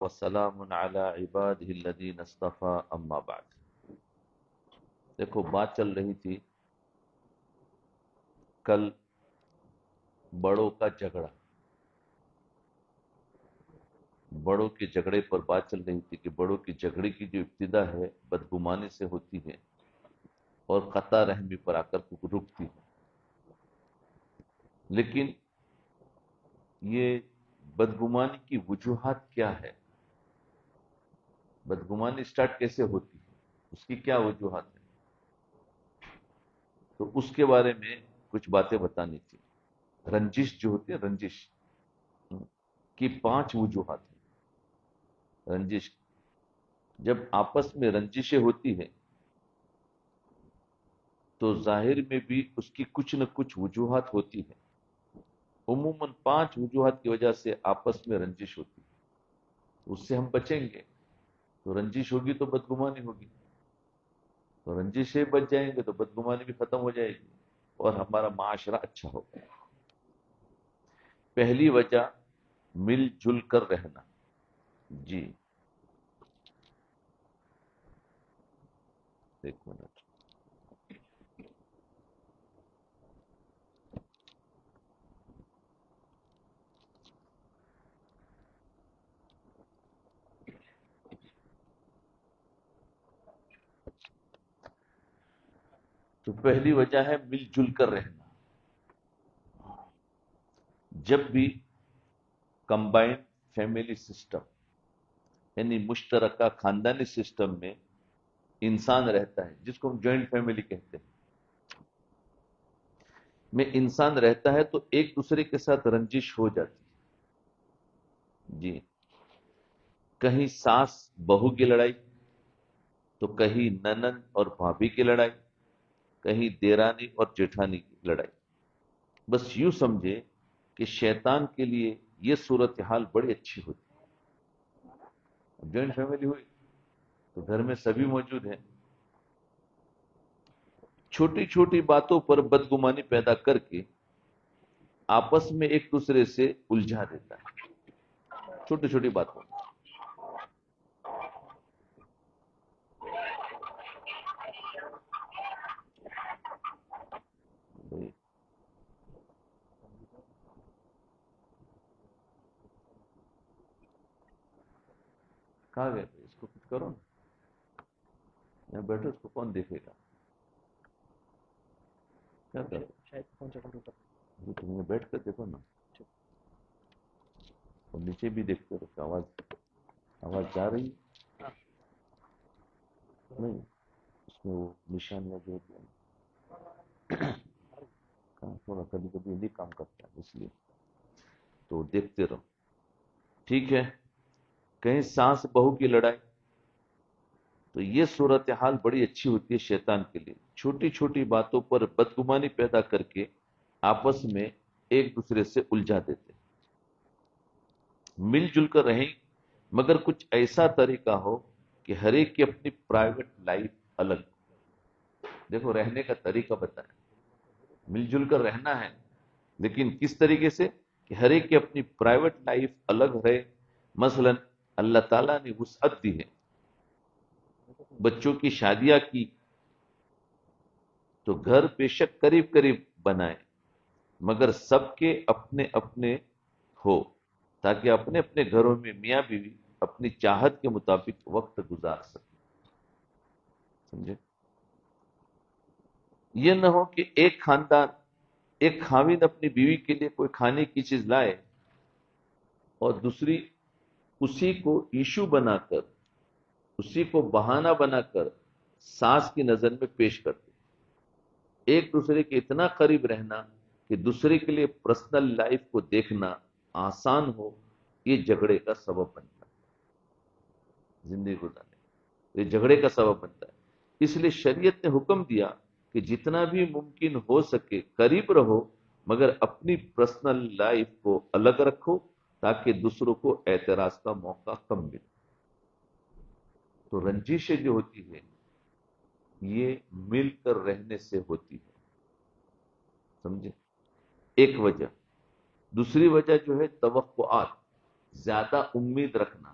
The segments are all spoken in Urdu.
وسلام علی عباده الذین اصطفى اما بعد۔ دیکھو بات چل رہی تھی کل بڑوں کا جھگڑا، بڑوں کے جھگڑے پر بات چل رہی تھی کہ بڑوں کی جھگڑے کی جو ابتدا ہے بدگمانی سے ہوتی ہے اور قطع رحمی پر آ کر رکتی ہے۔ لیکن یہ بدگمانی کی وجوہات کیا ہے؟ بدگمانی سٹارٹ کیسے ہوتی ہے؟ اس کی کیا وجوہات ہیں؟ تو اس کے بارے میں کچھ باتیں بتانی تھی۔ رنجش جو ہوتی ہے، رنجش کی 5 وجوہات ہیں۔ رنجش جب آپس میں رنجشیں ہوتی ہیں تو ظاہر میں بھی اس کی کچھ نہ کچھ وجوہات ہوتی ہیں۔ عموماً 5 وجوہات کی وجہ سے آپس میں رنجش ہوتی ہے، اس سے ہم بچیں گے تو رنجش ہوگی تو بدگمانی ہوگی، تو رنجش سے بچ جائیں گے تو بدگمانی بھی ختم ہو جائے گی اور ہمارا معاشرہ اچھا ہوگا۔ پہلی وجہ مل جل کر رہنا۔ جی ایک منٹ، تو پہلی وجہ ہے مل جل کر رہنا۔ جب بھی کمبائنڈ فیملی سسٹم یعنی مشترکہ خاندانی سسٹم انسان رہتا ہے، جس کو ہم جوائنٹ فیملی کہتے ہیں، میں انسان رہتا ہے تو ایک دوسرے کے ساتھ رنجش ہو جاتی ہے۔ جی کہیں ساس بہو کی لڑائی تو کہیں ننند اور بھابھی کی لڑائی، کہیں دیرانی اور جیٹھانی کی لڑائی۔ بس یوں سمجھے کہ شیطان کے لیے یہ صورتحال بڑی اچھی ہوتی ہے۔ جوائنٹ فیملی ہوئی تو گھر میں سبھی موجود ہیں، چھوٹی چھوٹی باتوں پر بدگمانی پیدا کر کے آپس میں ایک دوسرے سے الجھا دیتا ہے، چھوٹی چھوٹی باتوں میں۔ کہاں گئے تھے؟ اس کو کچھ کرو نا، یہاں بیٹھو، اس کو کون دیکھے گا؟ کیا کرو؟ تم نے بیٹھ کر دیکھو نا، اور نیچے بھی دیکھتے رہو کہ آواز جا رہی ہے؟ نہیں، اس میں وہ نشانیاں جو ہوتی ہیں تھوڑا کبھی کبھی نہیں کام کرتا ہے، اس لیے تو دیکھتے رہو۔ ٹھیک ہے، کہیں ساس بہو کی لڑائی تو یہ صورتحال بڑی اچھی ہوتی ہے شیطان کے لیے، چھوٹی چھوٹی باتوں پر بدگمانی پیدا کر کے آپس میں ایک دوسرے سے الجھا دیتے۔ مل جل کر رہیں مگر کچھ ایسا طریقہ ہو کہ ہر ایک کی اپنی پرائیویٹ لائف الگ ہو۔ دیکھو رہنے کا طریقہ بتائیں، مل جل کر رہنا ہے لیکن کس طریقے سے کہ ہر ایک کی اپنی پرائیویٹ لائف الگ رہے۔ مثلا اللہ تعالیٰ نے وسعت دی ہے، بچوں کی شادیاں کی تو گھر بے شک قریب قریب بنائے مگر سب کے اپنے اپنے ہو، تاکہ اپنے اپنے گھروں میں میاں بیوی اپنی چاہت کے مطابق وقت گزار سکے۔ سمجھے؟ یہ نہ ہو کہ ایک خاندان، ایک خاوند اپنی بیوی کے لیے کوئی کھانے کی چیز لائے اور دوسری اسی کو ایشو بنا کر، اسی کو بہانہ بنا کر ساس کی نظر میں پیش کرتے۔ ایک دوسرے کے اتنا قریب رہنا کہ دوسرے کے لیے پرسنل لائف کو دیکھنا آسان ہو، یہ جھگڑے کا سبب بنتا ہے، زندگی گزارنے یہ جھگڑے کا سبب بنتا ہے۔ اس لیے شریعت نے حکم دیا کہ جتنا بھی ممکن ہو سکے قریب رہو مگر اپنی پرسنل لائف کو الگ رکھو تاکہ دوسروں کو اعتراض کا موقع کم ملے۔ تو رنجشیں جو ہوتی ہے یہ مل کر رہنے سے ہوتی ہے، سمجھے؟ ایک وجہ۔ دوسری وجہ جو ہے توقعات، زیادہ امید رکھنا۔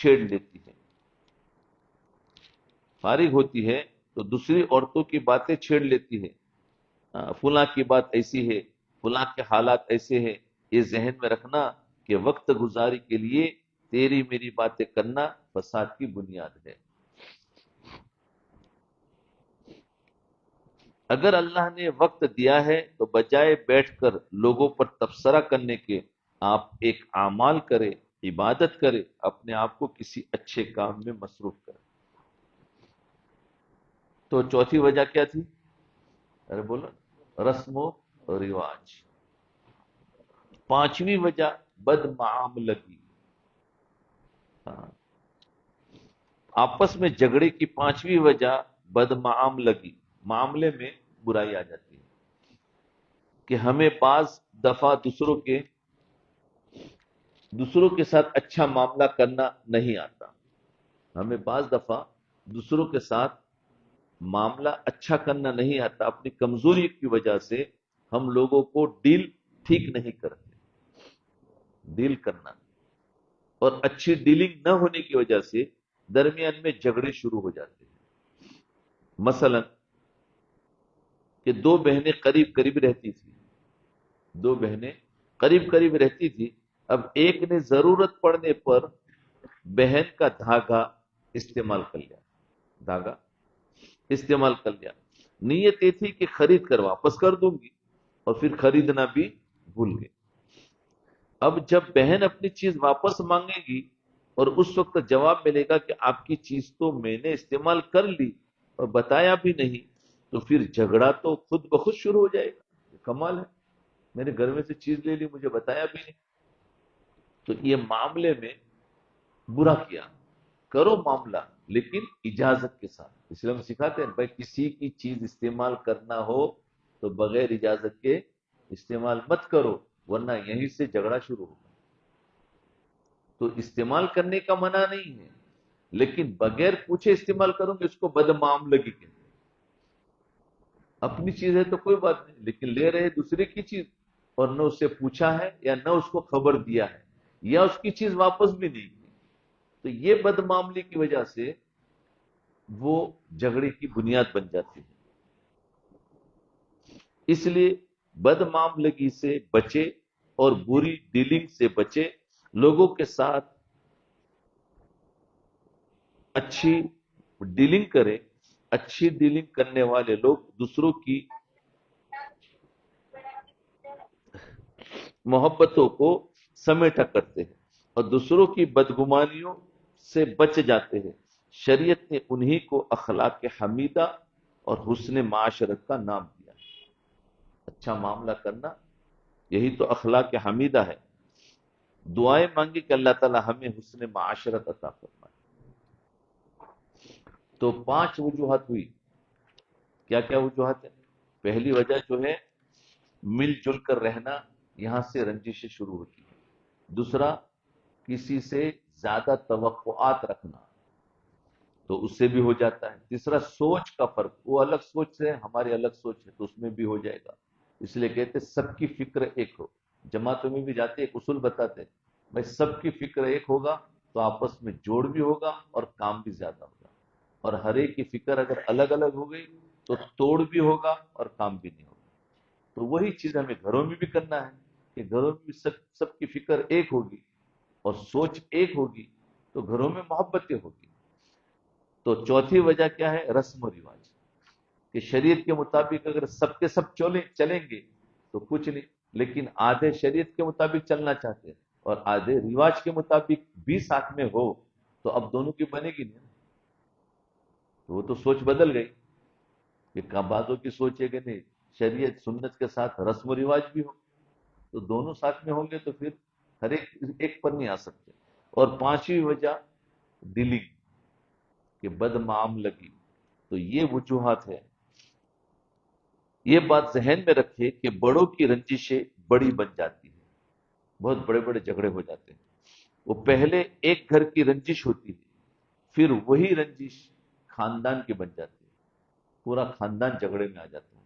چھیڑ لیتی ہے، فارغ ہوتی ہے تو دوسری عورتوں کی باتیں چھیڑ لیتی ہے، فلاں کی بات ایسی ہے، فلاں کے حالات ایسے ہیں۔ یہ ذہن میں رکھنا کہ وقت گزاری کے لیے تیری میری باتیں کرنا فساد کی بنیاد ہے۔ اگر اللہ نے وقت دیا ہے تو بجائے بیٹھ کر لوگوں پر تبصرہ کرنے کے آپ ایک اعمال کرے، عبادت کرے، اپنے آپ کو کسی اچھے کام میں مصروف کرے۔ تو چوتھی وجہ کیا تھی؟ ارے بولو، رسم و رواج۔ پانچویں وجہ بد معاملگی، ہاں، آپس میں جھگڑے کی پانچویں وجہ بد معاملگی، معاملے میں برائی آ جاتی ہے کہ ہمیں بعض دفعہ دوسروں کے ساتھ اچھا معاملہ کرنا نہیں آتا، ہمیں بعض دفعہ دوسروں کے ساتھ معاملہ اچھا کرنا نہیں آتا، اپنی کمزوری کی وجہ سے ہم لوگوں کو ڈیل ٹھیک نہیں کرتے، ڈیل کرنا، اور اچھی ڈیلنگ نہ ہونے کی وجہ سے درمیان میں جھگڑے شروع ہو جاتے ہیں۔ مثلا کہ دو بہنیں قریب قریب رہتی تھی، دو بہنیں قریب قریب رہتی تھی، اب ایک نے ضرورت پڑنے پر بہن کا دھاگا استعمال کر لیا، دھاگا استعمال کر لیا، نیت یہ تھی کہ خرید کر واپس کر دوں گی، اور پھر خریدنا بھی بھول گئی۔ اب جب بہن اپنی چیز واپس مانگے گی اور اس وقت جواب ملے گا کہ آپ کی چیز تو میں نے استعمال کر لی اور بتایا بھی نہیں، تو پھر جھگڑا تو خود بخود شروع ہو جائے گا۔ یہ کمال ہے، میرے گھر میں سے چیز لے لی، مجھے بتایا بھی نہیں۔ تو یہ معاملے میں برا کیا، کرو معاملہ لیکن اجازت کے ساتھ۔ اس لیے ہم سکھاتے ہیں بھائی کسی کی چیز استعمال کرنا ہو تو بغیر اجازت کے استعمال مت کرو، ورنہ یہیں سے جھگڑا شروع ہوگا۔ تو استعمال کرنے کا منع نہیں ہے، لیکن بغیر پوچھے استعمال کروں گے اس کو بد معاملگی کہتے ہیں۔ اپنی چیز ہے تو کوئی بات نہیں، لیکن لے رہے دوسرے کی چیز اور نہ اسے پوچھا ہے یا نہ اس کو خبر دیا ہے یا اس کی چیز واپس بھی نہیں کی، تو یہ بد معاملے کی وجہ سے وہ جھگڑے کی بنیاد بن جاتی ہے۔ اس لیے بد معاملگی سے بچے اور بری ڈیلنگ سے بچے، لوگوں کے ساتھ اچھی ڈیلنگ کرے۔ اچھی ڈیلنگ کرنے والے لوگ دوسروں کی محبتوں کو سمیٹا کرتے ہیں اور دوسروں کی بدگمانیوں سے بچ جاتے ہیں۔ شریعت نے انہی کو اخلاق حمیدہ اور حسن معاشرت کا نام دیا۔ اچھا معاملہ کرنا یہی تو اخلاق حمیدہ ہے۔ دعائیں مانگی کہ اللہ تعالی ہمیں حسن معاشرت عطا فرمائے۔ تو 5 وجوہات ہوئی۔ کیا کیا وجوہات ہیں؟ پہلی وجہ جو ہے مل جل کر رہنا، یہاں سے رنجشیں شروع ہوتی ہیں۔ دوسرا، کسی سے زیادہ توقعات رکھنا، تو اس سے بھی ہو جاتا ہے۔ تیسرا، سوچ کا فرق، وہ الگ سوچ ہے ہماری الگ سوچ ہے، تو اس میں بھی ہو جائے گا۔ اس لیے کہتے ہیں سب کی فکر ایک ہو۔ جماعتوں میں بھی جاتے ایک اصول بتاتے ہیں، بھائی سب کی فکر ایک ہوگا تو آپس میں جوڑ بھی ہوگا اور کام بھی زیادہ ہوگا، اور ہر ایک کی فکر اگر الگ الگ ہو گئی تو توڑ بھی ہوگا اور کام بھی نہیں ہوگا۔ تو وہی چیز ہمیں گھروں میں بھی کرنا ہے کہ گھروں میں بھی سب کی فکر ایک ہوگی اور سوچ ایک ہوگی تو گھروں میں محبتیں ہوگی۔ تو چوتھی وجہ کیا ہے؟ رسم و رواج، کہ شریعت کے مطابق اگر سب کے سب چلیں گے تو کچھ نہیں، لیکن آدھے شریعت کے مطابق چلنا چاہتے ہیں اور آدھے رواج کے مطابق بھی ساتھ میں ہو، تو اب دونوں کی بنے گی نہیں، تو وہ تو سوچ بدل گئی کہ بعضوں کی سوچ ہے کہ نہیں شریعت سنت کے ساتھ رسم و رواج بھی ہو، تو دونوں ساتھ میں ہوں گے تو پھر ہر ایک پر نہیں آ سکتے۔ اور 5ویں وجہ ڈیلنگ، کہ بد معاملگی، تو یہ وجوہات ہے۔ یہ بات ذہن میں رکھے کہ بڑوں کی رنجشیں بڑی بن جاتی ہیں، بہت بڑے بڑے جھگڑے ہو جاتے ہیں۔ وہ پہلے ایک گھر کی رنجش ہوتی ہے، پھر وہی رنجش خاندان کی بن جاتی ہے، پورا خاندان جھگڑے میں آ جاتا ہے،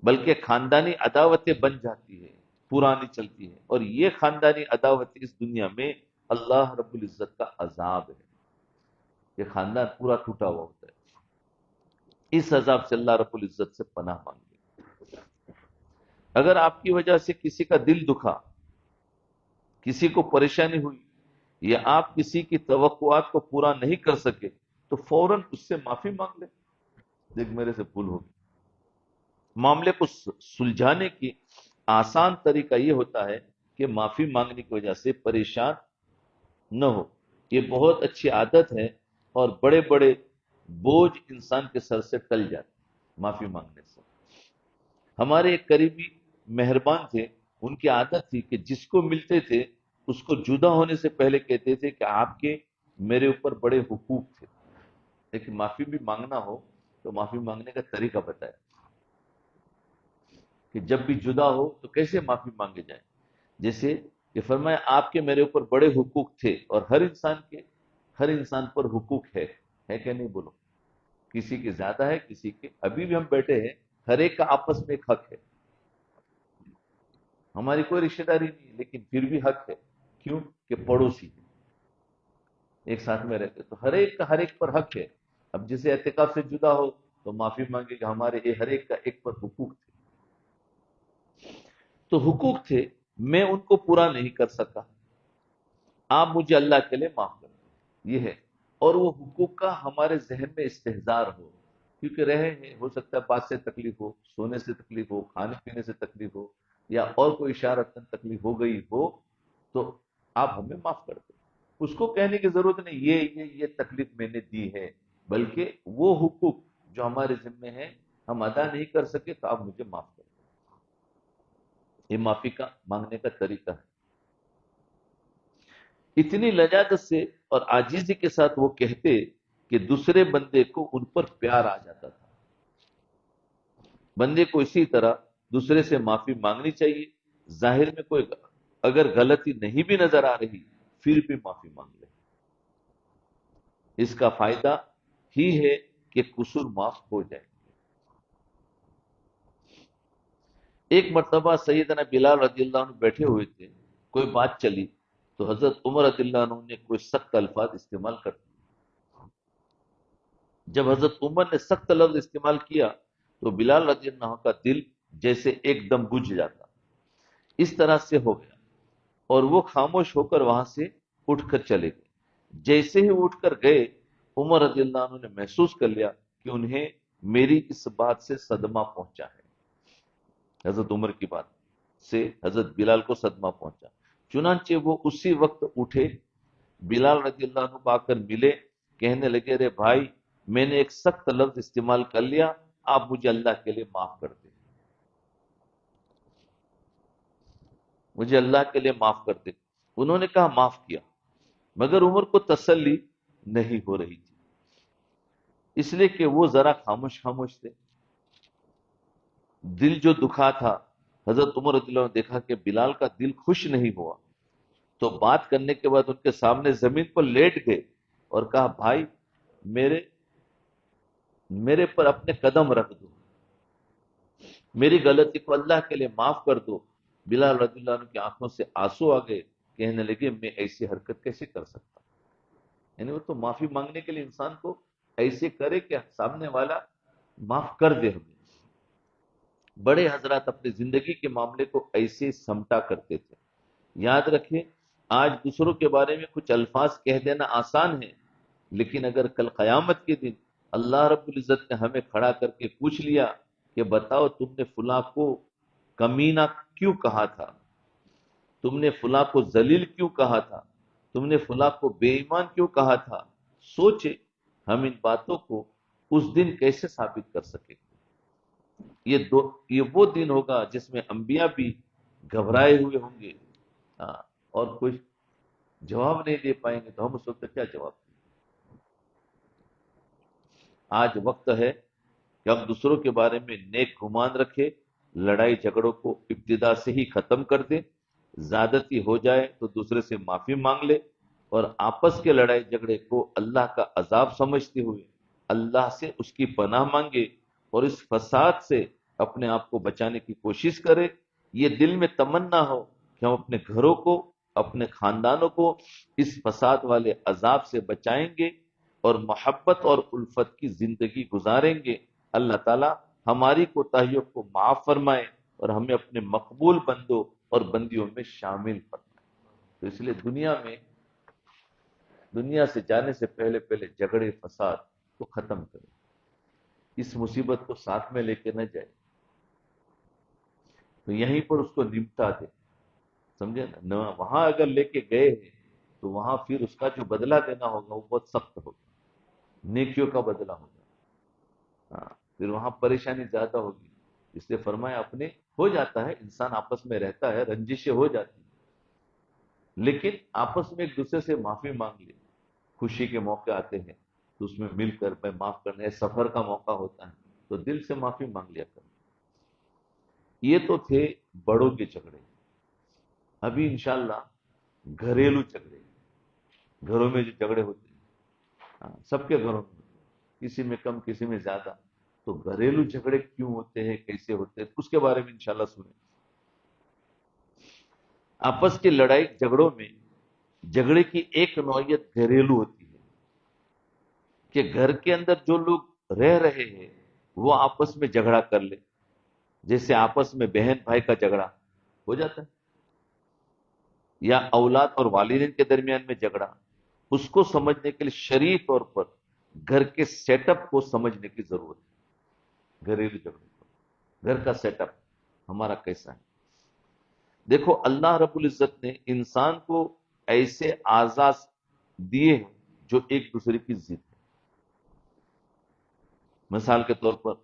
بلکہ خاندانی عداوتیں بن جاتی ہے، پرانی چلتی ہے، اور یہ خاندانی عداوتیں اس دنیا میں اللہ رب العزت کا عذاب ہے. یہ خاندان پورا ٹوٹا ہوا ہوتا ہے. اس عذاب سے اللہ رب العزت سے پناہ مانگے. اگر آپ کی وجہ سے کسی کا دل دکھا، کسی کو پریشانی ہوئی، یا آپ کسی کی توقعات کو پورا نہیں کر سکے، تو فوراً اس سے معافی مانگ لیں. دیکھ میرے سے بھول ہوگی. معاملے کو سلجھانے کی آسان طریقہ یہ ہوتا ہے کہ معافی مانگنے کی وجہ سے پریشان نہ ہو. یہ بہت اچھی عادت ہے اور بڑے بڑے بوجھ انسان کے سر سے ٹل جاتے معافی مانگنے سے. ہمارے ایک قریبی مہربان تھے، ان کی عادت تھی کہ جس کو ملتے تھے اس کو جدا ہونے سے پہلے کہتے تھے کہ آپ کے میرے اوپر بڑے حقوق تھے. لیکن معافی بھی مانگنا ہو تو معافی مانگنے کا طریقہ بتایا کہ جب بھی جدا ہو تو کیسے معافی مانگے جائیں. جیسے کہ فرمایا آپ کے میرے اوپر بڑے حقوق تھے، اور ہر انسان پر حقوق ہے کہ نہیں بولو. کسی کے زیادہ ہے، کسی کے، ابھی بھی ہم بیٹھے ہیں، ہر ایک کا آپس میں ایک حق ہے. ہماری کوئی رشتہ داری نہیں لیکن پھر بھی حق ہے. کیوں؟ کہ پڑوسی ہے، ایک ساتھ میں رہتے، تو ہر ایک پر حق ہے. اب جسے اعتکاف سے جدا ہو تو معافی مانگے کہ ہمارے ہر ایک کا ایک پر حقوق تھے. تو حقوق تھے، میں ان کو پورا نہیں کر سکا، آپ مجھے اللہ کے لیے معاف کر دیں. یہ ہے. اور وہ حقوق کا ہمارے ذہن میں استحضار ہو، کیونکہ رہے ہیں، ہو سکتا ہے بات سے تکلیف ہو، سونے سے تکلیف ہو، کھانے پینے سے تکلیف ہو، یا اور کوئی اشارتاً تکلیف ہو گئی ہو، تو آپ ہمیں معاف کر دیں. اس کو کہنے کی ضرورت نہیں یہ تکلیف میں نے دی ہے، بلکہ وہ حقوق جو ہمارے ذمے ہیں ہم ادا نہیں کر سکے تو آپ مجھے معاف کر دیں. یہ معافی کا مانگنے کا طریقہ ہے. اتنی لجاجت سے اور عاجزی کے ساتھ وہ کہتے کہ دوسرے بندے کو ان پر پیار آ جاتا تھا. بندے کو اسی طرح دوسرے سے معافی مانگنی چاہیے. ظاہر میں کوئی اگر غلطی نہیں بھی نظر آ رہی پھر بھی معافی مانگ لے. اس کا فائدہ ہی ہے کہ قصور معاف ہو جائے. ایک مرتبہ سیدنا بلال رضی اللہ عنہ بیٹھے ہوئے تھے، کوئی بات چلی تو حضرت عمر رضی اللہ عنہ نے کوئی سخت الفاظ استعمال کر دیے. جب حضرت عمر نے سخت لفظ استعمال کیا تو بلال رضی اللہ عنہ کا دل جیسے ایک دم بجھ جاتا. اس طرح سے ہو گیا اور وہ خاموش ہو کر وہاں سے اٹھ کر چلے گئے. جیسے ہی اٹھ کر گئے، عمر رضی اللہ عنہ نے محسوس کر لیا کہ انہیں میری اس بات سے صدمہ پہنچا ہے. حضرت عمر کی بات سے حضرت بلال کو صدمہ پہنچا. چنانچہ وہ اسی وقت اٹھے، بلال رضی اللہ عنہ کو آ کر ملے، کہنے لگے رے بھائی، میں نے ایک سخت لفظ استعمال کر لیا، آپ مجھے اللہ کے لیے معاف کر دیں، مجھے اللہ کے لیے معاف کر دیں. انہوں نے کہا معاف کیا، مگر عمر کو تسلی نہیں ہو رہی تھی، اس لیے کہ وہ ذرا خاموش تھے. دل جو دکھا تھا، حضرت عمر رضی اللہ عنہ نے دیکھا کہ بلال کا دل خوش نہیں ہوا، تو بات کرنے کے بعد ان کے سامنے زمین پر لیٹ گئے اور کہا بھائی، میرے پر اپنے قدم رکھ دو، میری غلطی کو اللہ کے لیے معاف کر دو. بلال رضی اللہ عنہ کی آنکھوں سے آنسو آ گئے، کہنے لگے میں ایسی حرکت کیسے کر سکتا. یعنی وہ تو معافی مانگنے کے لیے انسان کو ایسے کرے کہ سامنے والا معاف کر دے. ہمیں بڑے حضرات اپنی زندگی کے معاملے کو ایسے سمٹا کرتے تھے. یاد رکھیں، آج دوسروں کے بارے میں کچھ الفاظ کہہ دینا آسان ہے، لیکن اگر کل قیامت کے دن اللہ رب العزت نے ہمیں کھڑا کر کے پوچھ لیا کہ بتاؤ تم نے فلاں کو کمینہ کیوں کہا تھا، تم نے فلاں کو ذلیل کیوں کہا تھا، تم نے فلاں کو بے ایمان کیوں کہا تھا، سوچے ہم ان باتوں کو اس دن کیسے ثابت کر سکیں. یہ وہ دن ہوگا جس میں انبیاء بھی گھبرائے ہوئے ہوں گے، ہاں، اور کوئی جواب نہیں دے پائیں گے، تو ہم اس وقت کیا جواب دیں. آج وقت ہے کہ ہم دوسروں کے بارے میں نیک گمان رکھے، لڑائی جھگڑوں کو ابتدا سے ہی ختم کر دیں، زیادتی ہو جائے تو دوسرے سے معافی مانگ لے، اور آپس کے لڑائی جھگڑے کو اللہ کا عذاب سمجھتے ہوئے اللہ سے اس کی پناہ مانگے اور اس فساد سے اپنے آپ کو بچانے کی کوشش کرے. یہ دل میں تمنا ہو کہ ہم اپنے گھروں کو، اپنے خاندانوں کو اس فساد والے عذاب سے بچائیں گے اور محبت اور الفت کی زندگی گزاریں گے، اللہ تعالیٰ ہماری کوتاہیوں کو معاف فرمائے اور ہمیں اپنے مقبول بندوں اور بندیوں میں شامل فرمائے۔ تو اس لیے دنیا سے جانے سے پہلے جھگڑے فساد کو ختم کریں، اس مصیبت کو ساتھ میں لے کے نہ جائے، تو یہیں پر اس کو نمٹا دے، سمجھے نا؟ وہاں اگر لے کے گئے ہیں تو وہاں پھر اس کا جو بدلہ دینا ہوگا وہ بہت سخت ہوگا، نیکیوں کا بدلہ ہوگا، ہاں، پھر وہاں پریشانی زیادہ ہوگی۔ اس لیے فرمایا اپنے ہو جاتا ہے، انسان آپس میں رہتا ہے، رنجشیں ہو جاتی ہیں، لیکن آپس میں ایک دوسرے سے معافی مانگ لے، خوشی کے موقع آتے ہیں تو اس میں مل کر میں معاف کرنے، سفر کا موقع ہوتا ہے تو دل سے معافی مانگ لیا کر۔ یہ تو تھے بڑوں کے جھگڑے، ابھی انشاءاللہ گھریلو جھگڑے، گھروں میں جو جھگڑے ہوتے ہیں، ہاں، سب کے گھروں میں ہوتے ہیں، کسی میں کم کسی میں زیادہ، تو گھریلو جھگڑے کیوں ہوتے ہیں، کیسے ہوتے ہیں، اس کے بارے میں انشاءاللہ سنیں۔ آپس کی لڑائی جھگڑوں میں جھگڑے کی ایک نوعیت گھریلو ہوتی ہے کہ گھر کے اندر جو لوگ رہ رہے ہیں وہ آپس میں جھگڑا کر لے، جیسے آپس میں بہن بھائی کا جھگڑا ہو جاتا ہے، یا اولاد اور والدین کے درمیان میں جھگڑا، اس کو سمجھنے کے لیے شرعی طور پر گھر کے سیٹ اپ کو سمجھنے کی ضرورت ہے، گھریلو جھگڑے کو، گھر کا سیٹ اپ ہمارا کیسا ہے۔ دیکھو اللہ رب العزت نے انسان کو ایسے اعضاء دیے ہیں جو ایک دوسرے کی ضد ہے۔ مثال کے طور پر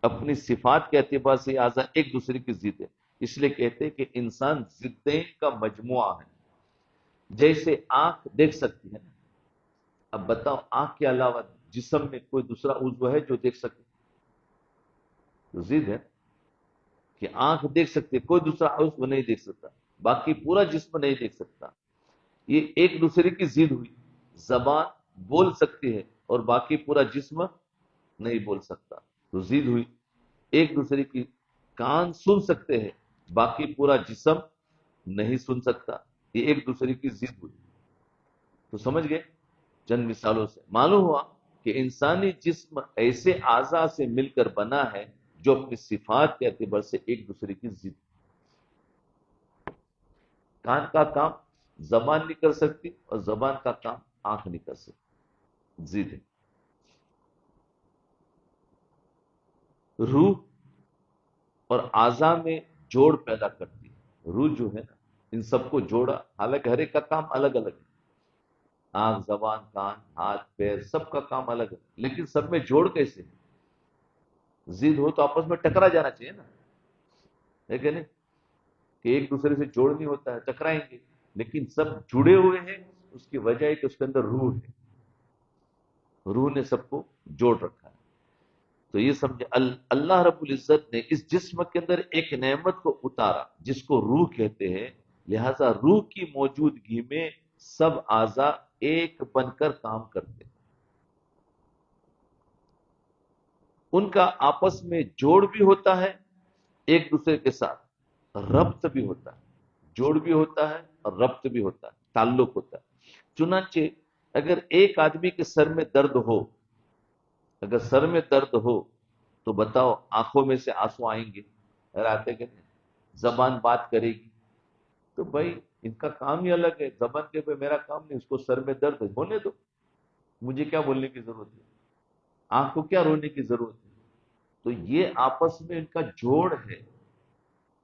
اپنی صفات کے اعتبار سے یہ اعضاء ایک دوسرے کی ضد ہے، اس لیے کہتے ہیں کہ انسان ضدین کا مجموعہ ہے۔ جیسے آنکھ دیکھ سکتی ہے نا، اب بتاؤ آنکھ کے علاوہ جسم میں کوئی دوسرا عضو ہے جو دیکھ سکے؟ تو ضد ہے کہ آنکھ دیکھ سکتی ہے، کوئی دوسرا عضو نہیں دیکھ سکتا، باقی پورا جسم نہیں دیکھ سکتا، یہ ایک دوسرے کی ضد ہوئی۔ زبان بول سکتی ہے اور باقی پورا جسم نہیں بول سکتا، تو ضد ہوئی۔ ایک دوسرے کی کان سن سکتے ہیں، باقی پورا جسم نہیں سن سکتا، یہ ایک دوسرے کی ضد ہوئی۔ تو سمجھ گئے؟ چند مثالوں سے معلوم ہوا کہ انسانی جسم ایسے اعضاء سے مل کر بنا ہے جو اپنی صفات کے اعتبار سے ایک دوسرے کی ضد۔ کان کا کام زبان نہیں کر سکتی اور زبان کا کام آنکھ نہیں کر سکتی، ضد ہے۔ روح اور اعضاء میں جوڑ پیدا کرتی ہے، روح جو ہے نا ان سب کو جوڑا، حالانکہ ہر ایک کا کام الگ الگ ہے، آنکھ، زبان، کان، ہاتھ، پیر، سب کا کام الگ ہے، لیکن سب میں جوڑ کیسے ہے؟ ضد ہو تو آپس میں ٹکرا جانا چاہیے نا، ہے کہ نہیں؟ کہ ایک دوسرے سے جوڑ نہیں ہوتا ہے، ٹکرائیں گے، لیکن سب جڑے ہوئے ہیں، اس کی وجہ ہے کہ اس کے اندر روح ہے، روح نے سب کو جوڑ رکھا ہے۔ تو یہ سمجھے اللہ رب العزت نے اس جسم کے اندر ایک نعمت کو اتارا جس کو روح کہتے ہیں، لہذا روح کی موجودگی میں سب اعضاء ایک بن کر کام کرتے ہیں، ان کا آپس میں جوڑ بھی ہوتا ہے، ایک دوسرے کے ساتھ ربط بھی ہوتا ہے، جوڑ بھی ہوتا ہے اور ربط بھی ہوتا ہے، تعلق ہوتا ہے۔ چنانچہ اگر ایک آدمی کے سر میں درد ہو، اگر سر میں درد ہو تو بتاؤ آنکھوں میں سے آنسو آئیں گے؟ اگر آتے کہ نہیں؟ زبان بات کرے گی تو بھائی ان کا کام ہی الگ ہے، زبان کے پہ میرا کام نہیں، اس کو سر میں درد ہے ہونے دو، مجھے کیا بولنے کی ضرورت ہے، آنکھ کو کیا رونے کی ضرورت ہے؟ تو یہ آپس میں ان کا جوڑ ہے،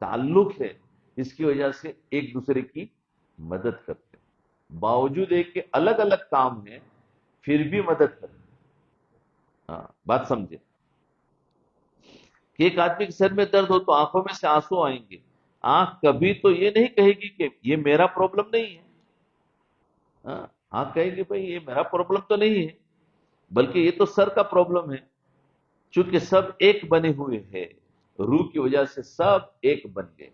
تعلق ہے، اس کی وجہ سے ایک دوسرے کی مدد کرتے ہیں، باوجود ایک کہ الگ الگ کام ہیں پھر بھی مدد کرتے ہیں۔ ہاں بات سمجھے کہ ایک آدمی کے سر میں درد ہو تو آنکھوں میں سے آنسو آئیں گے، آنکھ کبھی تو یہ نہیں کہے گی کہ یہ میرا پرابلم نہیں ہے، ہاں، آنکھ کہے گی بھائی یہ میرا پرابلم تو نہیں ہے، بلکہ یہ تو سر کا پرابلم ہے، چونکہ سب ایک بنے ہوئے ہیں، روح کی وجہ سے سب ایک بن گئے،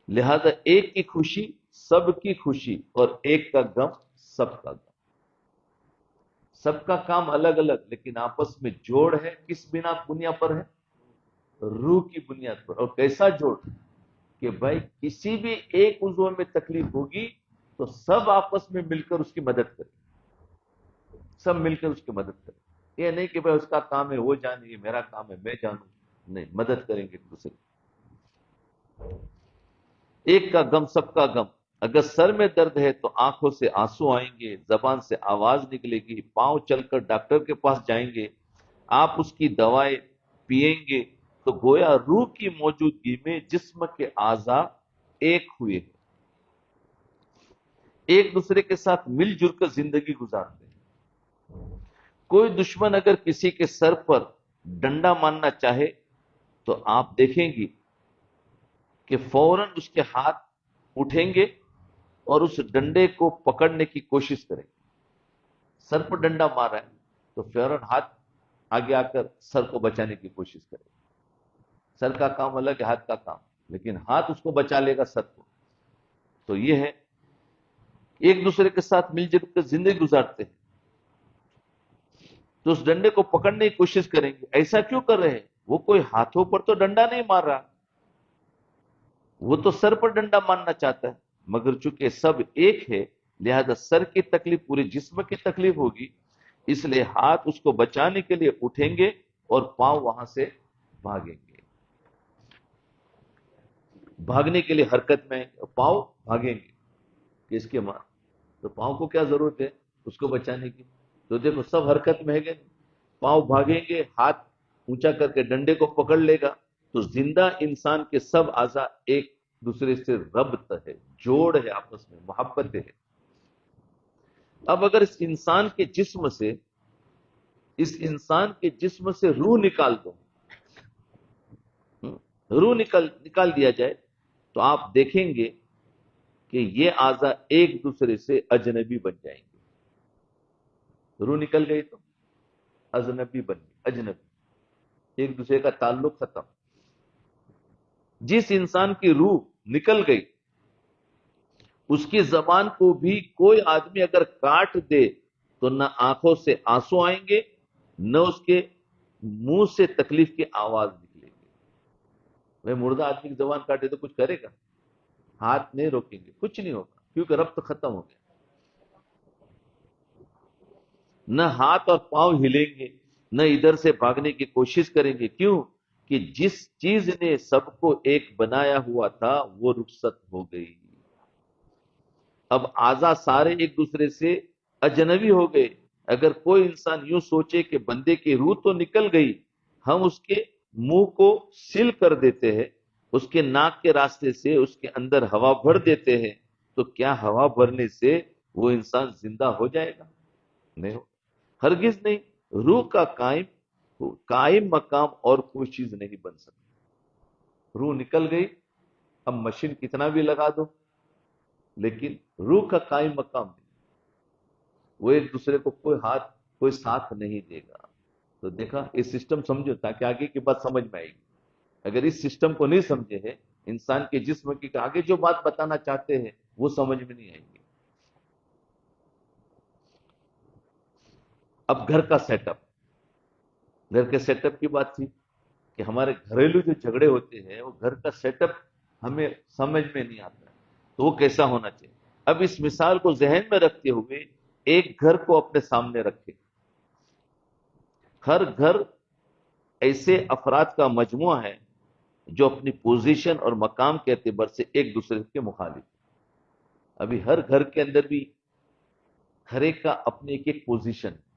لہذا ایک کی خوشی سب کی خوشی اور ایک کا غم سب کا غم، سب کا کام الگ الگ لیکن آپس میں جوڑ ہے، کس بنیاد پر ہے؟ روح کی بنیاد پر۔ اور کیسا جوڑ کہ بھائی کسی بھی ایک عضو میں تکلیف ہوگی تو سب آپس میں مل کر اس کی مدد کریں، سب مل کر اس کی مدد کریں. یہ نہیں کہ بھائی اس کا کام ہے وہ جانے، یہ میرا کام ہے میں جانوں. نہیں، مدد کریں گے ایک دوسرے کی. ایک کا غم سب کا غم. اگر سر میں درد ہے تو آنکھوں سے آنسو آئیں گے، زبان سے آواز نکلے گی، پاؤں چل کر ڈاکٹر کے پاس جائیں گے، آپ اس کی دوائیں پیئیں گے، تو گویا روح کی موجودگی میں جسم کے اعضاء ایک ہوئے ہیں، ایک دوسرے کے ساتھ مل جل کر زندگی گزارتے ہیں. کوئی دشمن اگر کسی کے سر پر ڈنڈا مارنا چاہے تو آپ دیکھیں گی کہ فوراً اس کے ہاتھ اٹھیں گے اور اس ڈنڈے کو پکڑنے کی کوشش کریں گے. سر پر ڈنڈا مار رہا ہے تو فوراً ہاتھ آگے آ کر سر کو بچانے کی کوشش کرے. سر کا کام الگ ہے، ہاتھ کا کام، لیکن ہاتھ اس کو بچا لے گا سر کو. تو یہ ہے ایک دوسرے کے ساتھ مل جل کر زندگی گزارتے ہیں. تو اس ڈنڈے کو پکڑنے کی کوشش کریں گے. ایسا کیوں کر رہے ہیں؟ وہ کوئی ہاتھوں پر تو ڈنڈا نہیں مار رہا، وہ تو سر پر ڈنڈا مارنا چاہتا ہے. مگر چونکہ سب ایک ہے لہذا سر کی تکلیف پورے جسم کی تکلیف ہوگی، اس لیے ہاتھ اس کو بچانے کے لیے اٹھیں گے اور پاؤں وہاں سے بھاگیں گے. بھاگنے کے لیے حرکت میں پاؤں بھاگیں گے. کس کے ماں؟ تو پاؤں کو کیا ضرورت ہے اس کو بچانے کی؟ تو دیکھو سب حرکت میں ہے گے، پاؤں بھاگیں گے، ہاتھ اونچا کر کے ڈنڈے کو پکڑ لے گا. تو زندہ انسان کے سب اعضاء ایک دوسرے سے ربط ہے، جوڑ ہے، آپس میں محبت ہے. اب اگر اس انسان کے جسم سے روح نکال دو، روح نکال دیا جائے تو آپ دیکھیں گے کہ یہ اعضاء ایک دوسرے سے اجنبی بن جائیں گے. روح نکل گئی تو اجنبی بن گئی، اجنبی، ایک دوسرے کا تعلق ختم. جس انسان کی روح نکل گئی اس کی زبان کو بھی کوئی آدمی اگر کاٹ دے تو نہ آنکھوں سے آنسو آئیں گے، نہ اس کے منہ سے تکلیف کی آواز نکلے گی. وہ مردہ آدمی کی زبان کاٹے تو کچھ کرے گا؟ ہاتھ نہیں روکیں گے، کچھ نہیں ہوگا، کیونکہ ربط ختم ہو گیا. نہ ہاتھ اور پاؤں ہلیں گے، نہ ادھر سے بھاگنے کی کوشش کریں گے. کیوں؟ کہ جس چیز نے سب کو ایک بنایا ہوا تھا وہ رخصت ہو گئی. اب اعضاء سارے ایک دوسرے سے اجنبی ہو گئے. اگر کوئی انسان یوں سوچے کہ بندے کی روح تو نکل گئی، ہم اس کے منہ کو سیل کر دیتے ہیں، اس کے ناک کے راستے سے اس کے اندر ہوا بھر دیتے ہیں، تو کیا ہوا بھرنے سے وہ انسان زندہ ہو جائے گا؟ نہیں ہو، ہرگز نہیں. روح کا قائم مقام اور کوئی چیز نہیں بن سکتی. روح نکل گئی، اب مشین کتنا بھی لگا دو لیکن روح کا قائم مقام نہیں. وہ ایک دوسرے کو کوئی ہاتھ کوئی ساتھ نہیں دے گا. تو دیکھا، یہ سسٹم سمجھو تاکہ آگے کی بات سمجھ میں آئے گی. اگر اس سسٹم کو نہیں سمجھے ہیں انسان کے جسم کی، آگے جو بات بتانا چاہتے ہیں وہ سمجھ میں نہیں آئے گی. اب گھر کا سیٹ اپ، گھر کے سیٹ اپ کی بات تھی کہ ہمارے گھریلو جو جھگڑے ہوتے ہیں وہ گھر کا سیٹ اپ ہمیں سمجھ میں نہیں آتا تو وہ کیسا ہونا چاہیے. اب اس مثال کو ذہن میں رکھتے ہوئے ایک گھر کو اپنے سامنے رکھے. ہر گھر ایسے افراد کا مجموعہ ہے جو اپنی پوزیشن اور مقام کے اعتبار سے ایک دوسرے کے مخالف. ابھی ہر گھر کے اندر بھی ہر ایک کا اپنی ایک پوزیشن ہے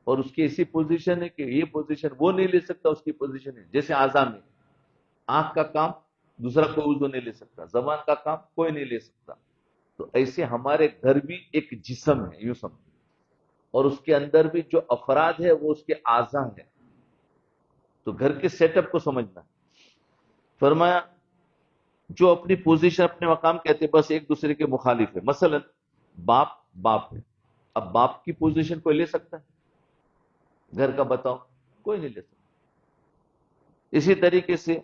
اور اس کی ایسی پوزیشن ہے کہ یہ پوزیشن وہ نہیں لے سکتا، اس کی پوزیشن ہے. جیسے اعضاء میں آنکھ کا کام دوسرا کوئی عضو نہیں لے سکتا، زبان کا کام کوئی نہیں لے سکتا. تو ایسے ہمارے گھر بھی ایک جسم ہے یوں سمجھو، اور اس کے اندر بھی جو افراد ہے وہ اس کے اعضاء ہیں. تو گھر کے سیٹ اپ کو سمجھنا. فرمایا جو اپنی پوزیشن اپنے مقام کے اعتبار سے ایک دوسرے کے مخالف ہے. مثلا باپ ہے، اب باپ کی پوزیشن کوئی لے سکتا ہے گھر کا؟ بتاؤ، کوئی نہیں لے سکتا. اسی طریقے سے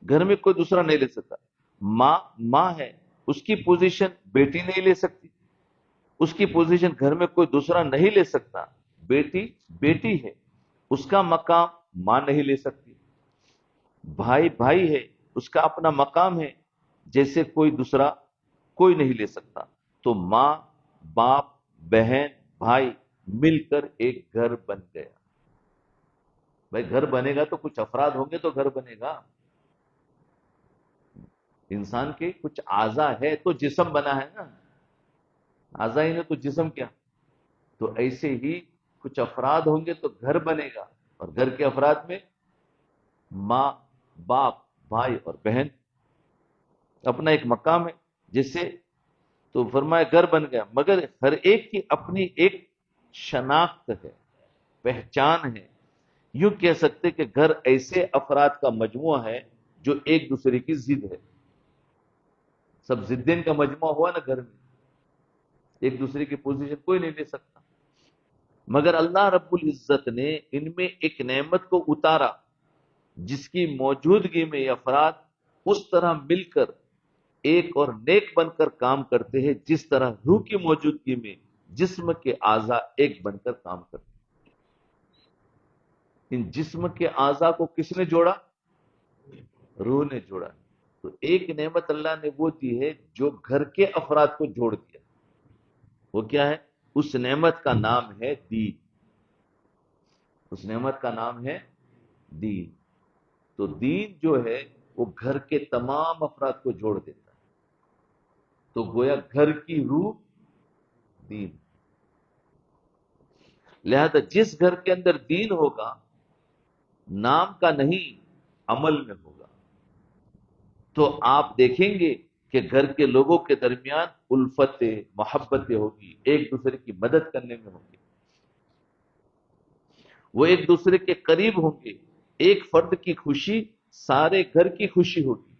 گھر میں کوئی دوسرا نہیں لے سکتا. ماں ہے، اس کی پوزیشن بیٹی نہیں لے سکتی، اس کی پوزیشن گھر میں کوئی دوسرا نہیں لے سکتا. بیٹی ہے، اس کا مقام ماں نہیں لے سکتی. بھائی ہے، اس کا اپنا مقام ہے جیسے کوئی دوسرا کوئی نہیں لے سکتا. تو ماں، باپ، بہن، بھائی مل کر ایک گھر بن گیا. بھائی گھر بنے گا تو کچھ افراد ہوں گے تو گھر بنے گا. انسان کے کچھ اعضا ہے تو جسم بنا ہے نا. اعضا ہی نے تو جسم کیا. تو ایسے ہی کچھ افراد ہوں گے تو گھر بنے گا. اور گھر کے افراد میں ماں، باپ، بھائی اور بہن اپنا ایک مقام ہے. جیسے تو فرمایا گھر بن گیا. مگر ہر ایک کی اپنی ایک شناخت ہے، پہچان ہے. یوں کہہ سکتے کہ گھر ایسے افراد کا مجموعہ ہے جو ایک دوسرے کی ضد ہے. سب ضدین کا مجموعہ ہوا نا گھر میں. ایک دوسرے کی پوزیشن کوئی نہیں لے سکتا. مگر اللہ رب العزت نے ان میں ایک نعمت کو اتارا جس کی موجودگی میں یہ افراد اس طرح مل کر ایک اور نیک بن کر کام کرتے ہیں جس طرح روح کی موجودگی میں جسم کے اعضاء ایک بن کر کام کرتے ہیں. ان جسم کے اعضاء کو کس نے جوڑا؟ روح نے جوڑا. تو ایک نعمت اللہ نے وہ دی ہے جو گھر کے افراد کو جوڑ دیا. وہ کیا ہے؟ اس نعمت کا نام ہے دین. اس نعمت کا نام ہے دین. تو دین جو ہے وہ گھر کے تمام افراد کو جوڑ دیتا ہے. تو گویا گھر کی روح دین. لہذا جس گھر کے اندر دین ہوگا، نام کا نہیں عمل میں ہوگا، تو آپ دیکھیں گے کہ گھر کے لوگوں کے درمیان الفتیں، محبتیں ہوگی، ایک دوسرے کی مدد کرنے میں ہوگی، وہ ایک دوسرے کے قریب ہوں گے. ایک فرد کی خوشی سارے گھر کی خوشی ہوگی،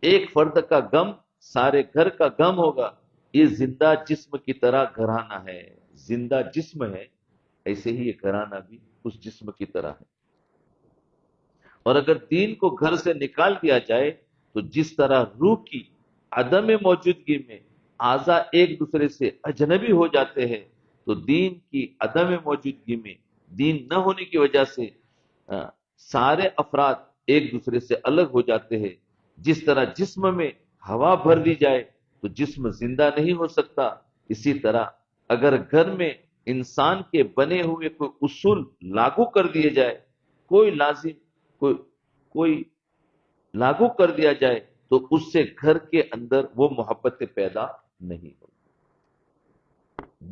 ایک فرد کا غم سارے گھر کا غم ہوگا. یہ زندہ جسم کی طرح گھرانہ ہے. زندہ جسم ہے، ایسے ہی یہ گھرانہ بھی اس جسم کی طرح ہے. اور اگر دین کو گھر سے نکال دیا جائے تو جس طرح روح کی عدم موجودگی میں اعضاء ایک دوسرے سے اجنبی ہو جاتے ہیں، تو دین کی عدم موجودگی میں، دین نہ ہونے کی وجہ سے سارے افراد ایک دوسرے سے الگ ہو جاتے ہیں. جس طرح جسم میں ہوا بھر دی جائے تو جسم زندہ نہیں ہو سکتا، اسی طرح اگر گھر میں انسان کے بنے ہوئے کوئی اصول لاگو کر دیے جائے، کوئی لازم کوئی کوئی لاگو کر دیا جائے، تو اس سے گھر کے اندر وہ محبت پیدا نہیں ہوگی.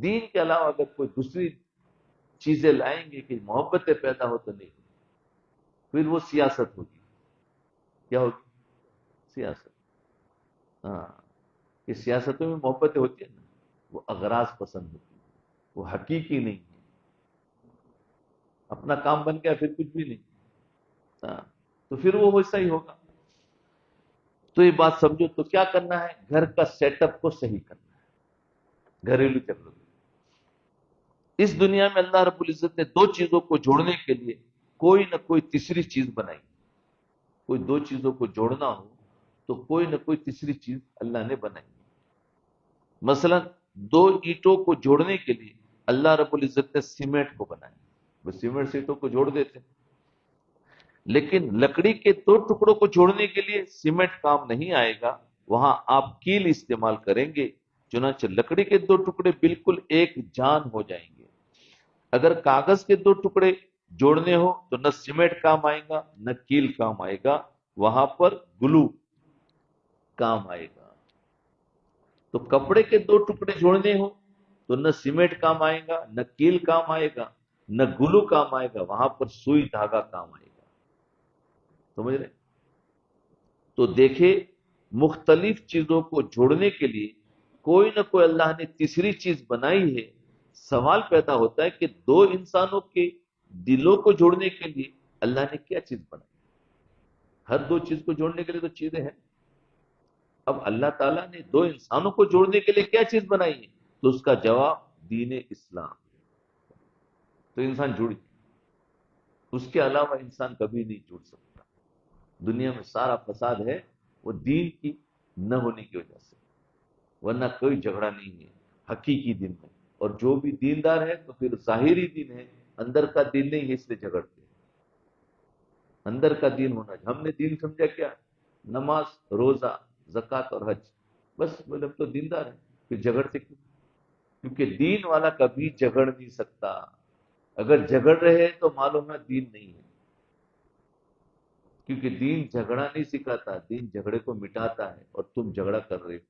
دین کے علاوہ اگر کوئی دوسری چیزیں لائیں گے کہ محبت پیدا ہو تو نہیں، پھر وہ سیاست ہوگی. کیا ہوگی؟ سیاست. ہاں، کہ سیاستوں میں محبتیں ہوتی ہیں نا، وہ اغراض پسند ہوتی ہیں، وہ حقیقی نہیں ہے. اپنا کام بن گیا پھر کچھ بھی نہیں. ہاں، تو پھر وہ ویسا ہی ہوگا. تو یہ بات سمجھو. تو کیا کرنا ہے؟ گھر کا سیٹ اپ کو صحیح کرنا ہے، گھریلو چکر. اس دنیا میں اللہ رب العزت نے دو چیزوں کو جوڑنے کے لیے کوئی نہ کوئی تیسری چیز بنائی. کوئی دو چیزوں کو جوڑنا ہو تو کوئی نہ کوئی تیسری چیز اللہ نے بنائی. مثلا دو اینٹوں کو جوڑنے کے لیے اللہ رب العزت نے سیمنٹ کو بنایا. وہ سیمنٹ سے اینٹوں کو جوڑ دیتے. لیکن لکڑی کے دو ٹکڑوں کو جوڑنے کے لیے سیمنٹ کام نہیں آئے گا، وہاں آپ کیل استعمال کریں گے. چنانچہ لکڑی کے دو ٹکڑے بالکل ایک جان ہو جائیں گے. اگر کاغذ کے دو ٹکڑے جوڑنے ہو تو نہ سیمنٹ کام آئے گا نہ کیل کام آئے گا، وہاں پر گلو کام آئے گا. تو کپڑے کے دو ٹکڑے جوڑنے ہو تو نہ سیمنٹ کام آئے گا نہ کیل کام آئے گا نہ گلو کام آئے گا، وہاں پر سوئی دھاگا کام آئے گا. سمجھ رہے؟ تو دیکھیں، مختلف چیزوں کو جوڑنے کے لیے کوئی نہ کوئی اللہ نے تیسری چیز بنائی ہے. سوال پیدا ہوتا ہے کہ دو انسانوں کے دلوں کو جوڑنے کے لیے اللہ نے کیا چیز بنائی؟ ہر دو چیز کو جوڑنے کے لیے تو چیزیں ہیں. اب اللہ تعالیٰ نے دو انسانوں کو جوڑنے کے لیے کیا چیز بنائی ہے؟ تو اس کا جواب دین اسلام. تو انسان جڑ گیا. اس کے علاوہ انسان کبھی نہیں جڑ سکتا. دنیا میں سارا فساد ہے وہ دین کی نہ ہونے کی وجہ سے، ورنہ کوئی جھگڑا نہیں ہے. حقیقی دین ہے. اور جو بھی دیندار ہے تو پھر ظاہری دین ہے، اندر کا دین نہیں ہے، اس لیے جھگڑتے ہیں. اندر کا دین ہونا چاہیے. ہم نے دین سمجھا کیا؟ نماز، روزہ، زکوٰۃ اور حج. بس بولے ہم تو دیندار ہیں. پھر جھگڑتے کیوں؟ کیونکہ دین والا کبھی جھگڑ نہیں سکتا. اگر جھگڑ رہے تو معلوم ہے دین نہیں ہے. کیونکہ دین جھگڑا نہیں سکھاتا، دین جھگڑے کو مٹاتا ہے، اور تم جھگڑا کر رہے ہو.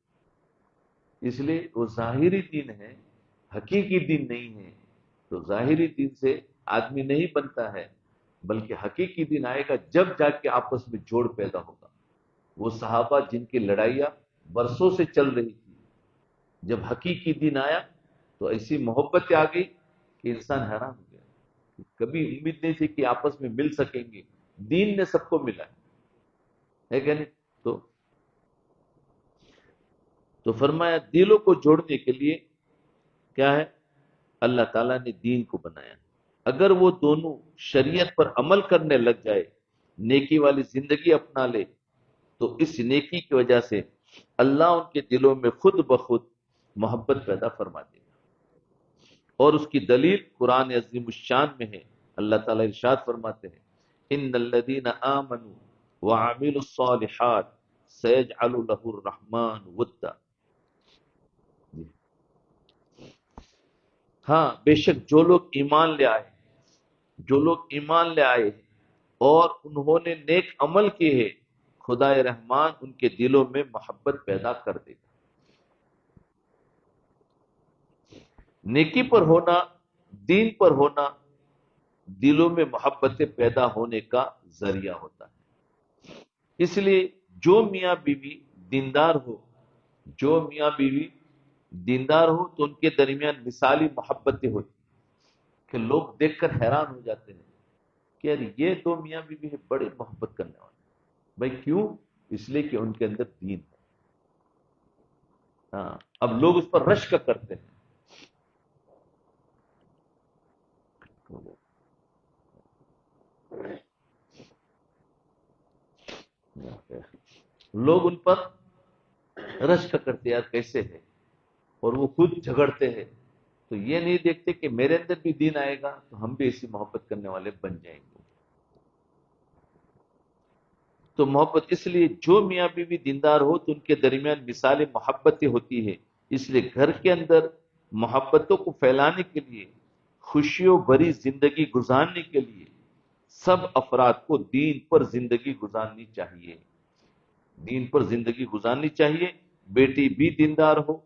اس لیے وہ ظاہری دین ہے، حقیقی دین نہیں ہے. تو ظاہری دین سے آدمی نہیں بنتا ہے، بلکہ حقیقی دین آئے گا جب جا کے آپس میں جوڑ پیدا ہوگا. وہ صحابہ جن کی لڑائیاں برسوں سے چل رہی تھی، جب حقیقی دین آیا تو ایسی محبت آ گئی کہ انسان حیران ہو گیا. کبھی امید نہیں تھی کہ آپس میں مل سکیں گے. دین نے سب کو ملا ہے کہ نہیں؟ تو فرمایا دلوں کو جوڑنے کے لیے کیا ہے؟ اللہ تعالیٰ نے دین کو بنایا. اگر وہ دونوں شریعت پر عمل کرنے لگ جائے، نیکی والی زندگی اپنا لے، تو اس نیکی کی وجہ سے اللہ ان کے دلوں میں خود بخود محبت پیدا فرما دے گا. اور اس کی دلیل قرآن عظیم الشان میں ہے. اللہ تعالیٰ ارشاد فرماتے ہیں ان الذین آمنوا وعملوا الصالحات سیجعل له الرحمن ودا. ہاں بے شک جو لوگ ایمان لے آئے، جو لوگ ایمان لے آئے اور انہوں نے نیک عمل کیے ہیں، خدا رحمان ان کے دلوں میں محبت پیدا کر دے گا. نیکی پر ہونا، دین پر ہونا دلوں میں محبتیں پیدا ہونے کا ذریعہ ہوتا ہے. اس لیے جو میاں بیوی دیندار ہو، جو میاں بیوی دیندار ہو تو ان کے درمیان مثالی محبتیں ہوتی کہ لوگ دیکھ کر حیران ہو جاتے ہیں کہ یار یہ دو میاں بیوی ہیں، بڑے محبت کرنے والے. بھائی کیوں؟ اس لیے کہ ان کے اندر دین ہے. ہاں اب لوگ اس پر رشک کرتے ہیں. لوگ ان پر رشک کرتے یار کیسے ہے، اور وہ خود جھگڑتے ہیں. تو یہ نہیں دیکھتے کہ میرے اندر بھی دین آئے گا تو ہم بھی ایسی محبت کرنے والے بن جائیں گے. تو محبت اس لیے جو میاں بیوی دیندار ہو تو ان کے درمیان مثال محبتیں ہوتی ہے. اس لیے گھر کے اندر محبتوں کو پھیلانے کے لیے، خوشیوں بھری زندگی گزارنے کے لیے سب افراد کو دین پر زندگی گزارنی چاہیے. دین پر زندگی گزارنی چاہیے. بیٹی بھی دیندار ہو،